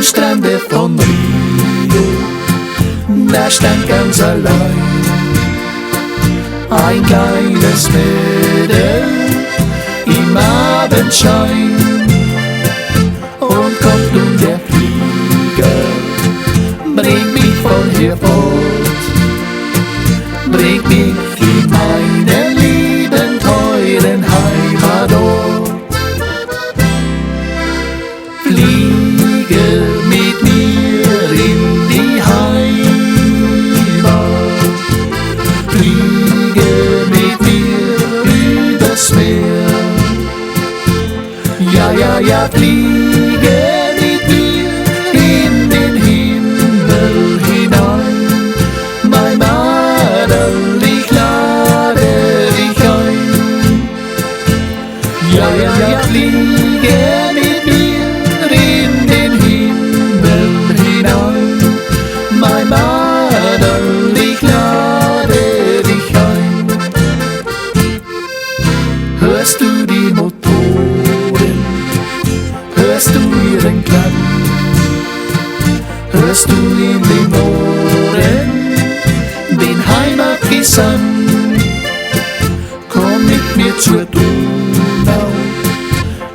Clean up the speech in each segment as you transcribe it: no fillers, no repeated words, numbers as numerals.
am Strande von Rio, da stand ganz allein ein kleines Mädel im Abendschein. Und kommt nun der Flieger, bringt mich von hier fort, bringt mich in meine lieben, teuren Heimatort. Fliege mit mir in die Heimat, fliege mit mir übers Meer. Ja, ja, ja, fliege mit mir in den Himmel hinein, mein Madel, ich lade dich ein. Ja, ja, ja, fliege mit mir in den Himmel hinein, mein Madel, ich lade dich ein. Hörst du die Motoren? Hörst du ihren Klang? Hörst du in den Ohren den Heimatgesang? Komm mit mir zur Donau,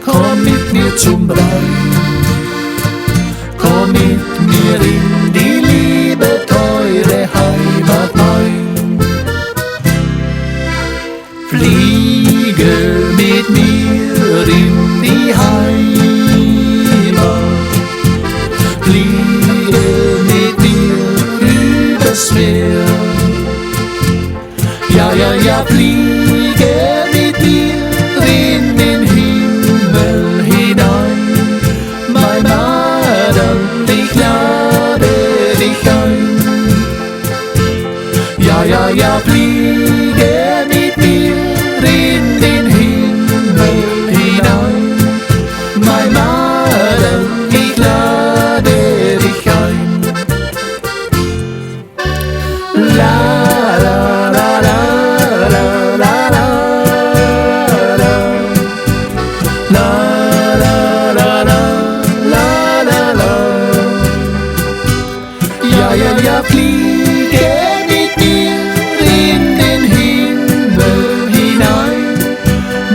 komm mit mir zum Rhein, komm mit mir in die liebe, teure Heimat mein. Fliege mit mir in die Heimat, fliege mit mir übers Meer. Ja, ja, ja, fliege mit mir in den Himmel hinein, mein Madel, ich lade dich ein. Ja, ja, ja, fliege mit mir in den Himmel hinein, mein Madel, ich lade dich ein. La la la la la la la la la la la la la la. Ja, ja, ja, fliege mit mir in den Himmel hinein,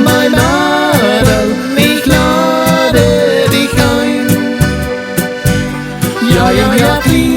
mein Madel, ich lade dich ein. Ja, ja, ja, fliege